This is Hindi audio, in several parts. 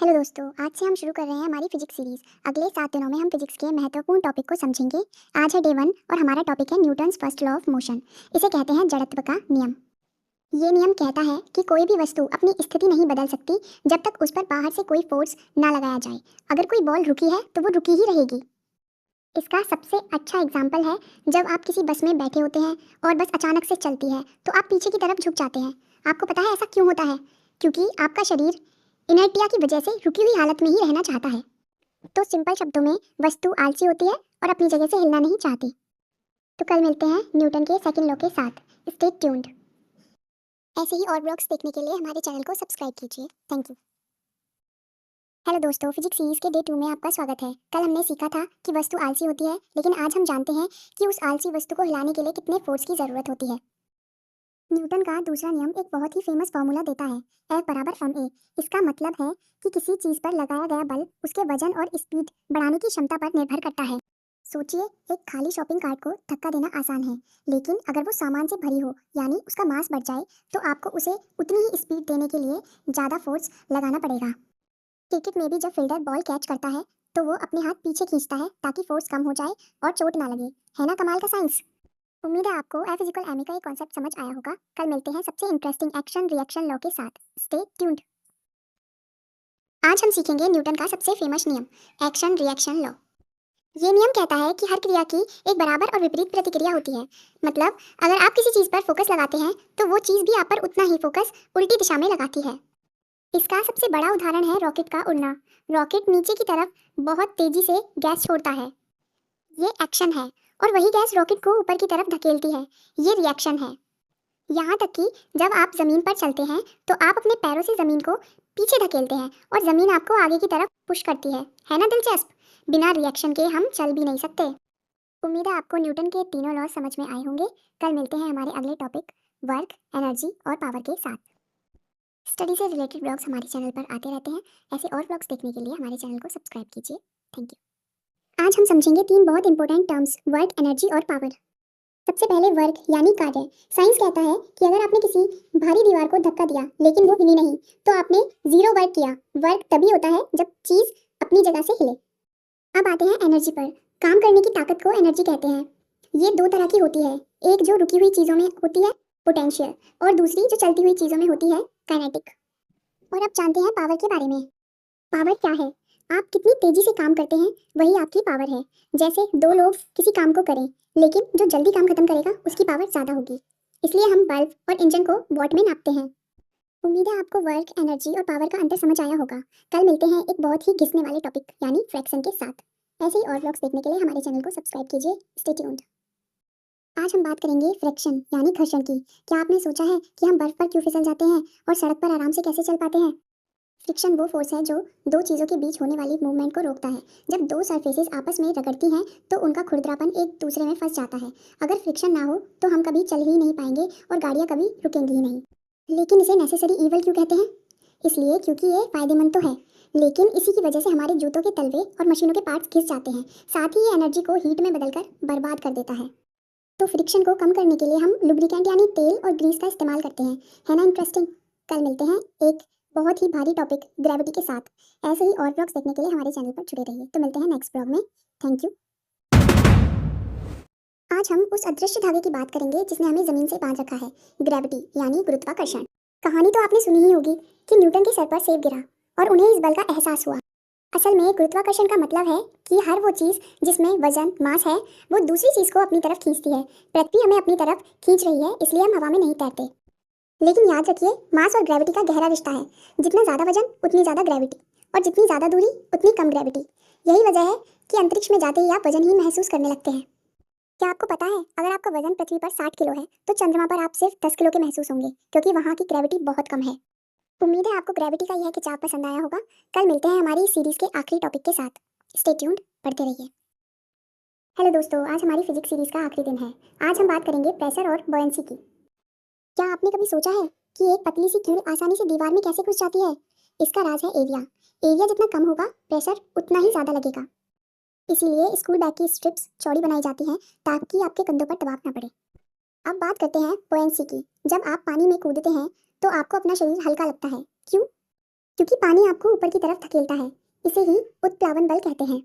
हेलो दोस्तों, आज से हम शुरू कर रहे हैं हमारी फिजिक्स सीरीज। अगले 7 दिनों में हम फिजिक्स के महत्वपूर्ण टॉपिक को समझेंगे। आज है डे 1 और हमारा टॉपिक है Newton's first law of motion. इसे कहते हैं जड़त्व का नियम। ये नियम कहता है कि कोई भी वस्तु अपनी स्थिति नहीं बदल सकती जब तक उस पर बाहर से कोई फोर्स ना लगाया जाए। अगर कोई बॉल रुकी है तो वो रुकी ही रहेगी। इसका सबसे अच्छा एग्जाम्पल है जब आप किसी बस में बैठे होते हैं और बस अचानक से चलती है तो आप पीछे की तरफ झुक जाते हैं। आपको पता है ऐसा क्यों होता है? क्योंकि आपका शरीर इनर्टिया की वजह से रुकी हुई हालत में ही रहना चाहता है। तो सिंपल शब्दों में वस्तु आलसी होती है और अपनी जगह से हिलना नहीं चाहती। तो कल मिलते हैं न्यूटन के सेकंड लॉ के साथ। Stay tuned. ऐसे ही और ब्लॉग्स देखने के लिए हमारे चैनल को सब्सक्राइब कीजिए। Thank you. हेलो दोस्तों, फिजिक्स सीरीज के डे 2 में आपका स्वागत है। कल हमने सीखा था कि वस्तु आलसी होती है, लेकिन आज हम जानते हैं कि उस आलसी वस्तु को हिलाने के लिए कितने फोर्स की जरूरत होती है। न्यूटन का दूसरा नियम एक बहुत ही फेमस फार्मूला देता है, F बराबर ma। इसका मतलब है कि किसी चीज पर लगाया गया बल उसके वजन और स्पीड बढ़ाने की क्षमता पर निर्भर करता है। सोचिए, एक खाली शॉपिंग कार्ट को धक्का देना आसान है, लेकिन अगर वो सामान से भरी हो यानी उसका मास बढ़ जाए तो आपको उसे उतनी ही स्पीड देने के लिए ज़्यादा फोर्स लगाना पड़ेगा। क्रिकेट में भी जब फील्डर बॉल कैच करता है तो वो अपने हाथ पीछे खींचता है ताकि फोर्स कम हो जाए और चोट ना लगे। है ना कमाल का साइंस? उम्मीद है आपको F इज इक्वल ma का ये कॉन्सेप्ट समझ आया होगा। कल मिलते हैं सबसे इंटरेस्टिंग एक्शन रिएक्शन लॉ के साथ। Stay tuned. आज हम सीखेंगे न्यूटन का सबसे फेमस नियम, एक्शन रिएक्शन लॉ। ये नियम कहता है कि हर क्रिया की एक बराबर और विपरीत प्रतिक्रिया होती है। मतलब अगर आप किसी चीज पर फोकस लगाते हैं तो वो चीज भी आप पर उतना ही फोकस उल्टी दिशा में लगाती है। इसका सबसे बड़ा उदाहरण है रॉकेट का उड़ना। रॉकेट नीचे की तरफ बहुत तेजी से गैस छोड़ता है, ये एक्शन है, और वही गैस रॉकेट को ऊपर की तरफ धकेलती है, ये रिएक्शन है। यहाँ तक कि जब आप जमीन पर चलते हैं तो आप अपने पैरों से जमीन को पीछे धकेलते हैं और जमीन आपको आगे की तरफ पुश करती है ना दिलचस्प? बिना रिएक्शन के हम चल भी नहीं सकते। उम्मीद है आपको न्यूटन के तीनों लॉ समझ में आए होंगे। कल मिलते हैं हमारे अगले टॉपिक, वर्क, एनर्जी और पावर के साथ। स्टडी से रिलेटेड ब्लॉग्स हमारे चैनल पर आते रहते हैं। ऐसे और ब्लॉग्स देखने के लिए हमारे चैनल को सब्सक्राइब कीजिए। Thank you. आज हम समझेंगे 3 बहुत इंपॉर्टेंट टर्म्स, वर्क, एनर्जी और पावर। सबसे पहले वर्क यानी कार्य। साइंस कहता है कि अगर आपने किसी भारी दीवार को धक्का दिया लेकिन वो हिली नहीं तो आपने जीरो वर्क किया। वर्क तभी होता है जब चीज अपनी जगह से हिले। अब आते हैं एनर्जी पर। काम करने की ताकत को एनर्जी कहते हैं। ये 2 तरह की होती है, एक जो रुकी हुई चीजों में होती है, पोटेंशियल, और दूसरी जो चलती हुई चीजों में होती है, काइनेटिक। और अब जानते हैं पावर के बारे में। पावर क्या है? आप कितनी तेजी से काम करते हैं वही आपकी पावर है। जैसे 2 लोग किसी काम को करें, लेकिन जो जल्दी काम खत्म करेगा उसकी पावर ज़्यादा होगी। इसलिए हम बल्ब और इंजन को वॉट में नापते हैं। उम्मीद है आपको वर्क, एनर्जी और पावर का अंतर समझ आया होगा। कल मिलते हैं एक बहुत ही घिसने वाले टॉपिक यानी फ्रैक्शन के साथ। ऐसे ही और ब्लॉग्स देखने के लिए हमारे चैनल को सब्सक्राइब कीजिए। Stay tuned. आज हम बात करेंगे फ्रिक्शन यानी घर्षण की। क्या आपने सोचा है कि हम बर्फ पर क्यों फिसल जाते हैं और सड़क पर आराम से कैसे चल पाते हैं? फ्रिक्शन वो फोर्स है जो 2 चीज़ों के बीच होने वाली मूवमेंट को रोकता है। जब 2 सरफेसेस आपस में रगड़ती हैं तो उनका खुरदरापन एक दूसरे में फंस जाता है। अगर फ्रिक्शन ना हो तो हम कभी चल ही नहीं पाएंगे और गाड़ियाँ कभी रुकेंगी ही नहीं। लेकिन इसे नेसेसरी ईवल क्यों कहते हैं? इसलिए क्योंकि ये फायदेमंद तो है, लेकिन इसी की वजह से हमारे जूतों के तलवे और मशीनों के पार्ट्स घिस जाते हैं। साथ ही ये एनर्जी को हीट में बदलकर बर्बाद कर देता है। तो फ्रिक्शन को कम करने के लिए हम लुब्रिकेंट यानी तेल और ग्रीस का इस्तेमाल करते हैं। है ना इंटरेस्टिंग? कल मिलते हैं एक बहुत ही भारी टॉपिक, ग्रेविटी के साथ। ऐसे ही और ब्लॉग्स देखने के लिए हमारे चैनल पर जुड़े रहिए। तो मिलते हैं नेक्स्ट ब्लॉग में। Thank you. आज हम उस अदृश्य धागे की बात करेंगे जिसने हमें जमीन से बांध रखा है, ग्रेविटी यानी गुरुत्वाकर्षण। कहानी तो आपने सुनी ही होगी कि न्यूटन के सर पर सेब गिरा और उन्हें इस बल का एहसास हुआ। असल में गुरुत्वाकर्षण का मतलब है कि हर वो चीज़ जिसमें वजन, मास है, वो दूसरी चीज़ को अपनी तरफ खींचती है। पृथ्वी हमें अपनी तरफ खींच रही है, इसलिए हम हवा में नहीं तैरते। लेकिन याद रखिए, मास और ग्रेविटी का गहरा रिश्ता है। जितना ज़्यादा वजन उतनी ज़्यादा ग्रेविटी, और जितनी ज़्यादा दूरी उतनी कम ग्रेविटी। यही वजह है कि अंतरिक्ष में जाते ही आप वजन ही महसूस करने लगते हैं। क्या आपको पता है, अगर आपका वजन पृथ्वी पर 60 किलो है तो चंद्रमा पर आप सिर्फ 10 किलो के महसूस होंगे, क्योंकि वहाँ की ग्रेविटी बहुत कम है। उम्मीद है आपको ग्रेविटी का यह खिंचाव पसंद आया होगा। कल मिलते हैं हमारी इस सीरीज के आखिरी टॉपिक के साथ। स्टे ट्यून्ड, पढ़ते रहिए। हेलो दोस्तों, आज हमारी फिजिक्स सीरीज का आखिरी दिन है। आज हम बात करेंगे प्रेशर और बॉयंसी की। क्या आपने कभी सोचा है कि एक पतली सी कील आसानी से दीवार में कैसे घुस जाती है? इसका राज है एरिया। एरिया जितना कम होगा, प्रेशर उतना ही ज़्यादा लगेगा। इसीलिए स्कूल बैग की स्ट्रिप्स चौड़ी बनाई जाती हैं ताकि आपके कंधों पर दबाव ना पड़े। अब बात करते हैं बुओयंसी की। जब आप पानी में कूदते हैं तो आपको अपना शरीर हल्का लगता है। क्यों? क्योंकि पानी आपको ऊपर की तरफ धकेलता है, इसे ही उत्प्लावन बल कहते हैं।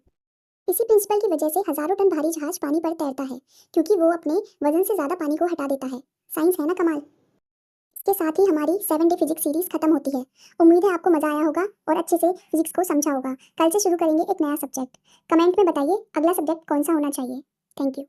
इसी प्रिंसिपल की वजह से हजारों टन भारी जहाज पानी पर तैरता है, क्योंकि वो अपने वजन से ज्यादा पानी को हटा देता है। साइंस है ना कमाल। इसके साथ ही हमारी 7 डे फिजिक्स सीरीज खत्म होती है। उम्मीद है आपको मजा आया होगा और अच्छे से फिजिक्स को समझा होगा। कल से शुरू करेंगे एक नया सब्जेक्ट। कमेंट में बताइए अगला सब्जेक्ट कौन सा होना चाहिए। Thank you.